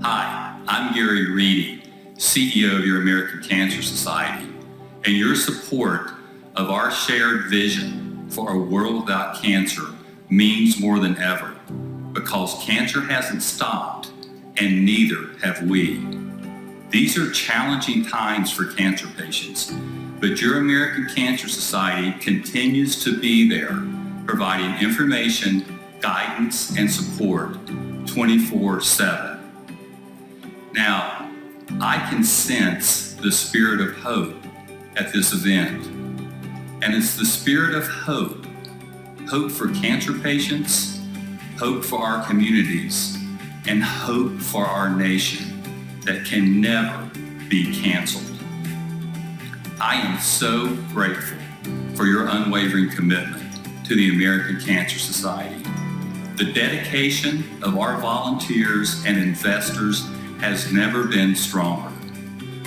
Hi, I'm Gary Reedy, CEO of your American Cancer Society, and your support of our shared vision for a world without cancer means more than ever, because cancer hasn't stopped, and neither have we. These are challenging times for cancer patients, but your American Cancer Society continues to be there, providing information, guidance, and support 24/7. Now, I can sense the spirit of hope at this event, and it's the spirit of hope, hope for cancer patients, hope for our communities, and hope for our nation that can never be canceled. I am so grateful for your unwavering commitment to the American Cancer Society. The dedication of our volunteers and investors has never been stronger.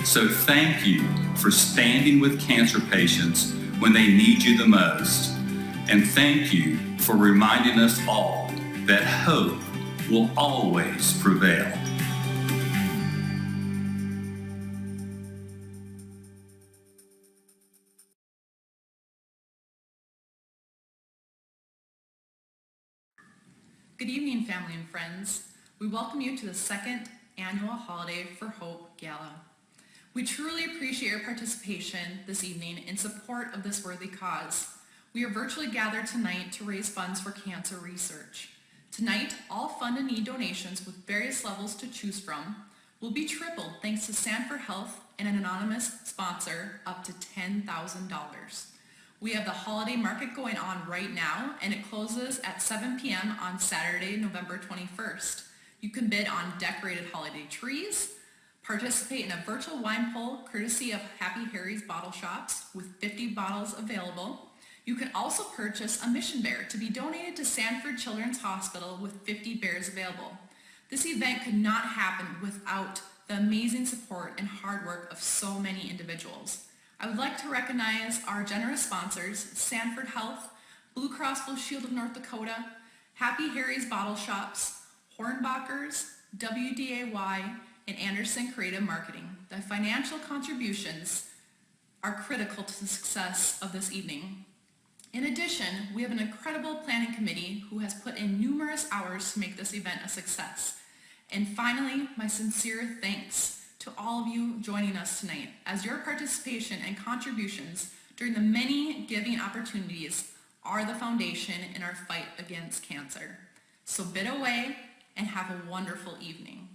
So thank you for standing with cancer patients when they need you the most. And thank you for reminding us all that hope will always prevail. Good evening, family and friends. We welcome you to the second annual Holiday for Hope Gala. We truly appreciate your participation this evening in support of this worthy cause. We are virtually gathered tonight to raise funds for cancer research. Tonight, all fund and need donations with various levels to choose from will be tripled thanks to Sanford Health and an anonymous sponsor up to $10,000. We have the holiday market going on right now, and it closes at 7 p.m. on Saturday, November 21st. You can bid on decorated holiday trees, participate in a virtual wine pull courtesy of Happy Harry's Bottle Shops with 50 bottles available. You can also purchase a mission bear to be donated to Sanford Children's Hospital with 50 bears available. This event could not happen without the amazing support and hard work of so many individuals. I would like to recognize our generous sponsors, Sanford Health, Blue Cross Blue Shield of North Dakota, Happy Harry's Bottle Shops, Hornbachers, WDAY, and Anderson Creative Marketing. The financial contributions are critical to the success of this evening. In addition, we have an incredible planning committee who has put in numerous hours to make this event a success. And finally, my sincere thanks to all of you joining us tonight, as your participation and contributions during the many giving opportunities are the foundation in our fight against cancer. So bid away and have a wonderful evening.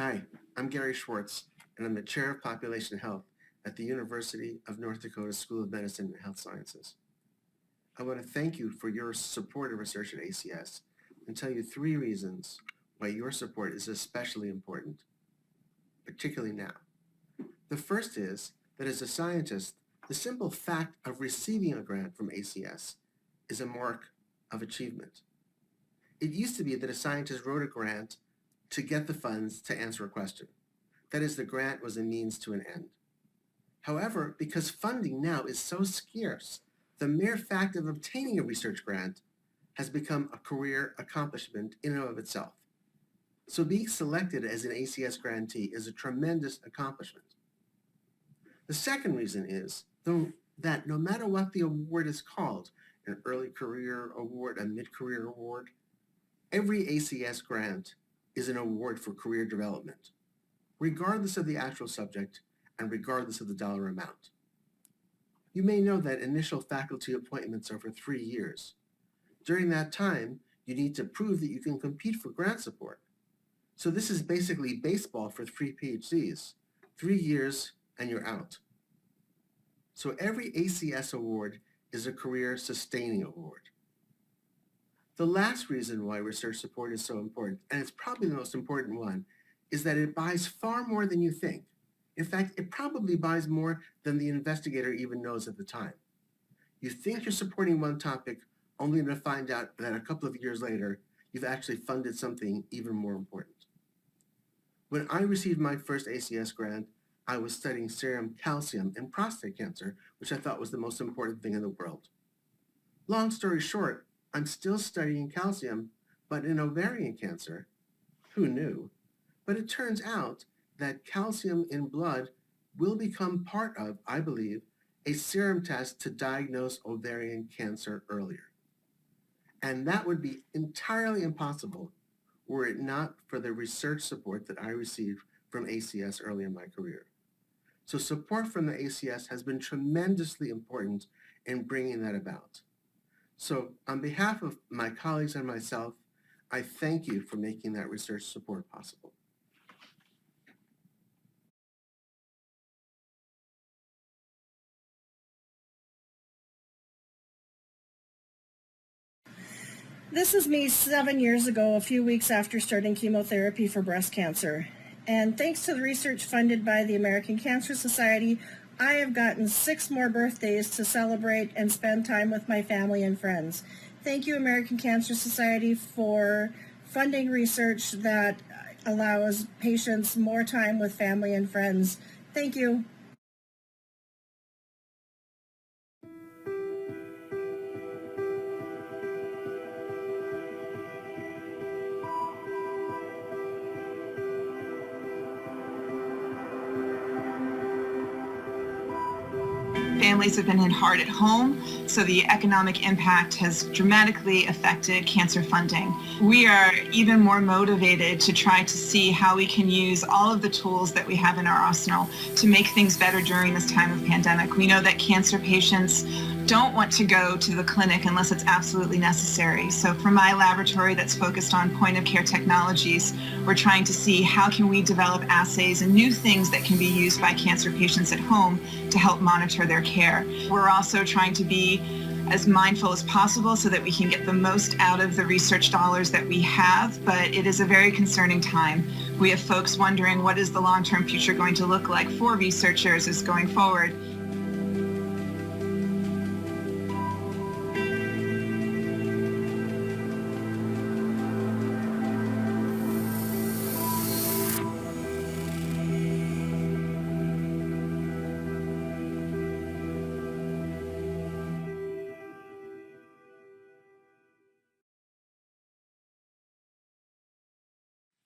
Hi, I'm Gary Schwartz, and I'm the Chair of Population Health at the University of North Dakota School of Medicine and Health Sciences. I want to thank you for your support of research at ACS and tell you 3 reasons why your support is especially important, particularly now. The first is that as a scientist, the simple fact of receiving a grant from ACS is a mark of achievement. It used to be that a scientist wrote a grant to get the funds to answer a question. That is, the grant was a means to an end. However, because funding now is so scarce, the mere fact of obtaining a research grant has become a career accomplishment in and of itself. So being selected as an ACS grantee is a tremendous accomplishment. The second reason is that no matter what the award is called, an early career award, a mid-career award, every ACS grant is an award for career development, regardless of the actual subject and regardless of the dollar amount. You may know that initial faculty appointments are for 3 years. During that time, you need to prove that you can compete for grant support. So this is basically baseball for 3 PhDs. 3 years and you're out. So every ACS award is a career sustaining award. The last reason why research support is so important, and it's probably the most important one, is that it buys far more than you think. In fact, it probably buys more than the investigator even knows at the time. You think you're supporting one topic, only to find out that a couple of years later, you've actually funded something even more important. When I received my first ACS grant, I was studying serum calcium in prostate cancer, which I thought was the most important thing in the world. Long story short, I'm still studying calcium, but in ovarian cancer. Who knew? But it turns out that calcium in blood will become part of, I believe, a serum test to diagnose ovarian cancer earlier. And that would be entirely impossible were it not for the research support that I received from ACS early in my career. So support from the ACS has been tremendously important in bringing that about. So on behalf of my colleagues and myself, I thank you for making that research support possible. This is me 7 years ago, a few weeks after starting chemotherapy for breast cancer. And thanks to the research funded by the American Cancer Society, I have gotten 6 more birthdays to celebrate and spend time with my family and friends. Thank you, American Cancer Society, for funding research that allows patients more time with family and friends. Thank you. Families have been hit hard at home, so the economic impact has dramatically affected cancer funding. We are even more motivated to try to see how we can use all of the tools that we have in our arsenal to make things better during this time of pandemic. We know that cancer patients don't want to go to the clinic unless it's absolutely necessary. So for my laboratory that's focused on point of care technologies, we're trying to see how can we develop assays and new things that can be used by cancer patients at home to help monitor their care. We're also trying to be as mindful as possible so that we can get the most out of the research dollars that we have, but it is a very concerning time. We have folks wondering what is the long-term future going to look like for researchers as going forward.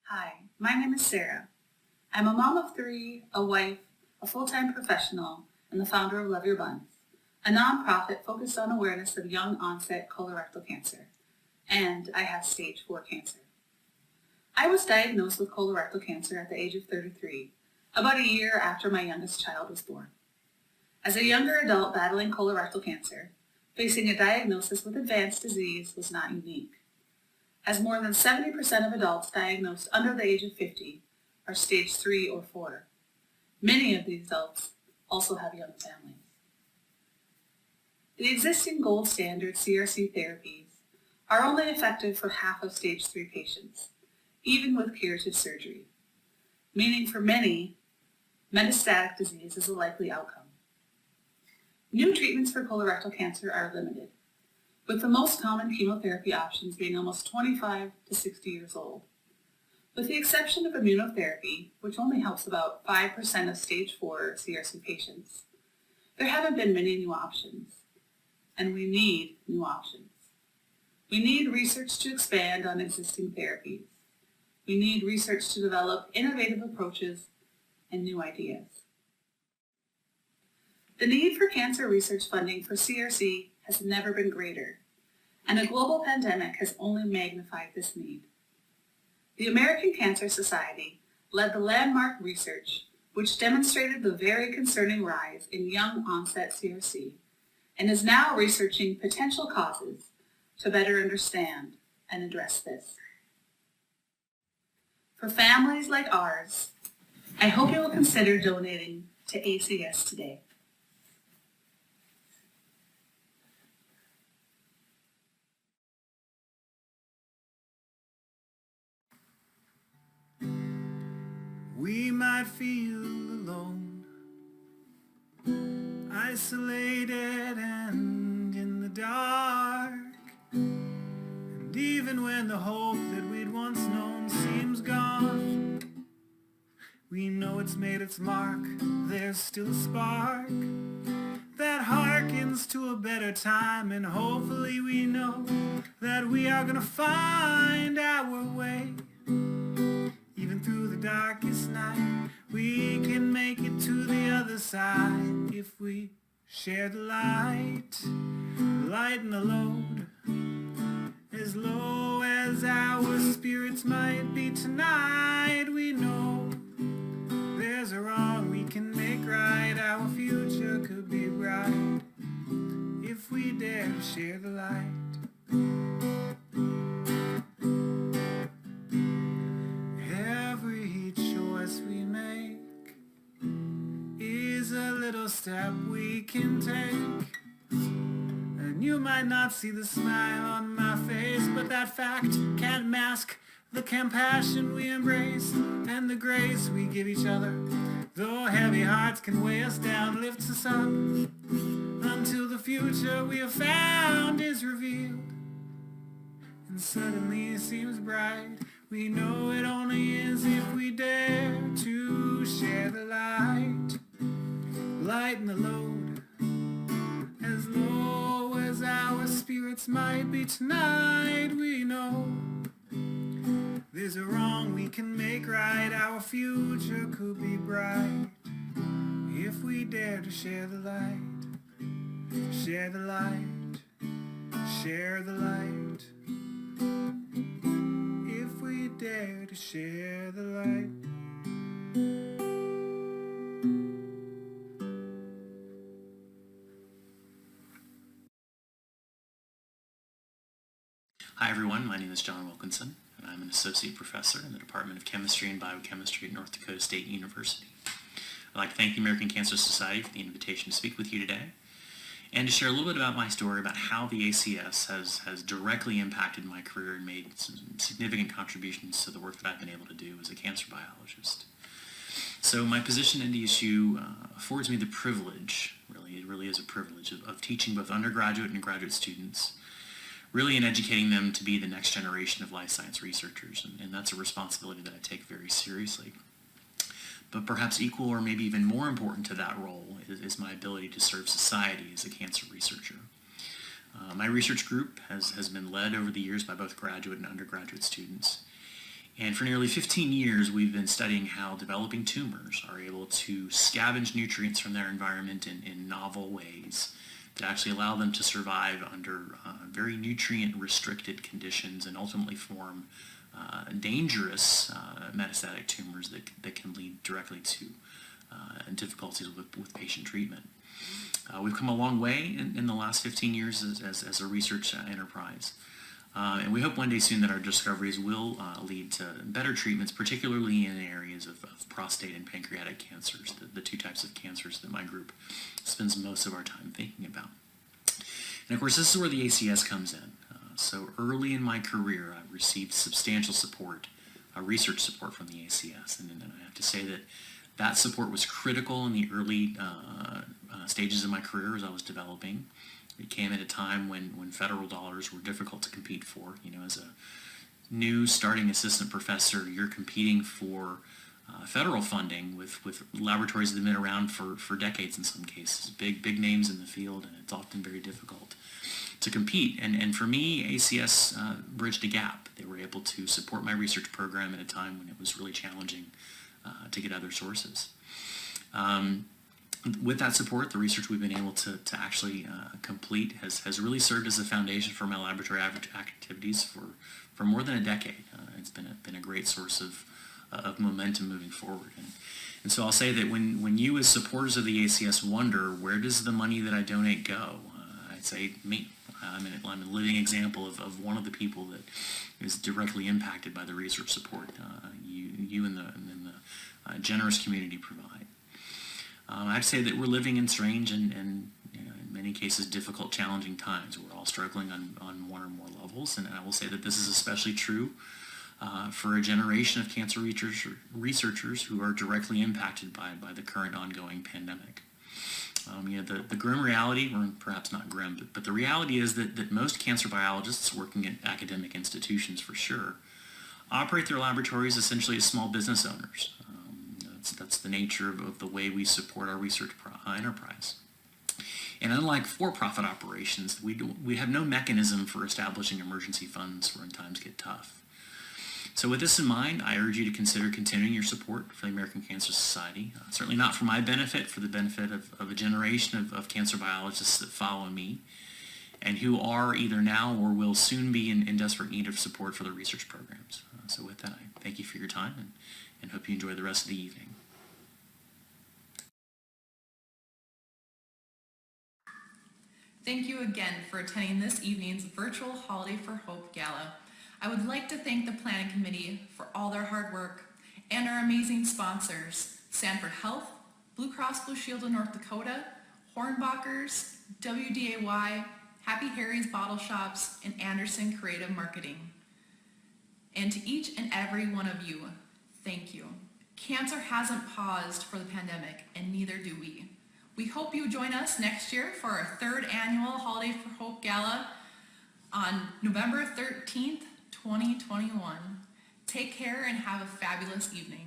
Hi, my name is Sarah. I'm a mom of 3, a wife, a full-time professional, and the founder of Love Your Buns, a nonprofit focused on awareness of young onset colorectal cancer, and I have stage 4 cancer. I was diagnosed with colorectal cancer at the age of 33, about a year after my youngest child was born. As a younger adult battling colorectal cancer, facing a diagnosis with advanced disease was not unique. As more than 70% of adults diagnosed under the age of 50 are stage 3 or 4. Many of these adults also have young families. The existing gold standard CRC therapies are only effective for half of stage 3 patients, even with curative surgery, meaning for many, metastatic disease is a likely outcome. New treatments for colorectal cancer are limited, with the most common chemotherapy options being almost 25 to 60 years old. With the exception of immunotherapy, which only helps about 5% of stage 4 CRC patients, there haven't been many new options, and we need new options. We need research to expand on existing therapies. We need research to develop innovative approaches and new ideas. The need for cancer research funding for CRC has never been greater, and a global pandemic has only magnified this need. The American Cancer Society led the landmark research which demonstrated the very concerning rise in young onset CRC and is now researching potential causes to better understand and address this. For families like ours, I hope you will consider donating to ACS today. We might feel alone, isolated and in the dark. And even when the hope that we'd once known seems gone, we know it's made its mark. There's still a spark that harkens to a better time, and hopefully we know that we are gonna find our way. Even through the darkest night, we can make it to the other side if we share the light, lighten the load. As low as our spirits might be tonight, we know there's a wrong we can make right. Our future could be bright if we dare to share the light. Every choice we make is a little step we can take. And you might not see the smile on my face, but that fact can't mask the compassion we embrace and the grace we give each other. Though heavy hearts can weigh us down, lifts us up until the future we have found is revealed. And suddenly it seems bright. We know it only is if we dare to share the light, lighten the load. As low as our spirits might be tonight, we know there's a wrong we can make right. Our future could be bright if we dare to share the light, share the light, share the light. If we dare to share the light. Hi everyone, my name is John Wilkinson, and I'm an associate professor in the Department of Chemistry and Biochemistry at North Dakota State University. I'd like to thank the American Cancer Society for the invitation to speak with you today, and to share a little bit about my story about how the ACS has directly impacted my career and made some significant contributions to the work that I've been able to do as a cancer biologist. So my position at NDSU affords me the privilege, it really is a privilege, of teaching both undergraduate and graduate students, really in educating them to be the next generation of life science researchers, and that's a responsibility that I take very seriously. But perhaps equal or maybe even more important to that role is my ability to serve society as a cancer researcher. My research group has been led over the years by both graduate and undergraduate students. And for nearly 15 years, we've been studying how developing tumors are able to scavenge nutrients from their environment in novel ways that actually allow them to survive under very nutrient-restricted conditions and ultimately form dangerous metastatic tumors that can lead directly to difficulties with patient treatment. We've come a long way in the last 15 years as a research enterprise. And we hope one day soon that our discoveries will lead to better treatments, particularly in areas of prostate and pancreatic cancers, the two types of cancers that my group spends most of our time thinking about. And of course, this is where the ACS comes in. So early in my career, I received substantial support, research support from the ACS. And I have to say that that support was critical in the early stages of my career as I was developing. It came at a time when federal dollars were difficult to compete for. You know, as a new starting assistant professor, you're competing for federal funding with laboratories that have been around for decades in some cases, big names in the field, and it's often very difficult to compete. And for me, ACS bridged a gap. They were able to support my research program at a time when it was really challenging to get other sources. With that support, the research we've been able to actually complete has really served as a foundation for my laboratory activities for more than a decade. It's been a great source of momentum moving forward. And so I'll say that when you as supporters of the ACS wonder, where does the money that I donate go? I'd say me. I'm a living example of one of the people that is directly impacted by the research support you and the generous community provide. I'd say that we're living in strange and you know, in many cases difficult, challenging times. We're all struggling on one or more levels, and I will say that this is especially true for a generation of cancer researchers who are directly impacted by the current ongoing pandemic. You know, the grim reality, or perhaps not grim, but the reality is that most cancer biologists working at academic institutions for sure operate their laboratories essentially as small business owners. That's the nature of the way we support our research enterprise. And unlike for-profit operations, we have no mechanism for establishing emergency funds when times get tough. So with this in mind, I urge you to consider continuing your support for the American Cancer Society. Certainly not for my benefit, for the benefit of a generation of cancer biologists that follow me and who are either now or will soon be in desperate need of support for their research programs. So with that, I thank you for your time and hope you enjoy the rest of the evening. Thank you again for attending this evening's virtual Holiday for Hope Gala. I would like to thank the Planning Committee for all their hard work and our amazing sponsors, Sanford Health, Blue Cross Blue Shield of North Dakota, Hornbachers, WDAY, Happy Harry's Bottle Shops, and Anderson Creative Marketing. And to each and every one of you, thank you. Cancer hasn't paused for the pandemic, and neither do we. We hope you join us next year for our 3rd annual Holiday for Hope Gala on November 13th, 2021. Take care and have a fabulous evening.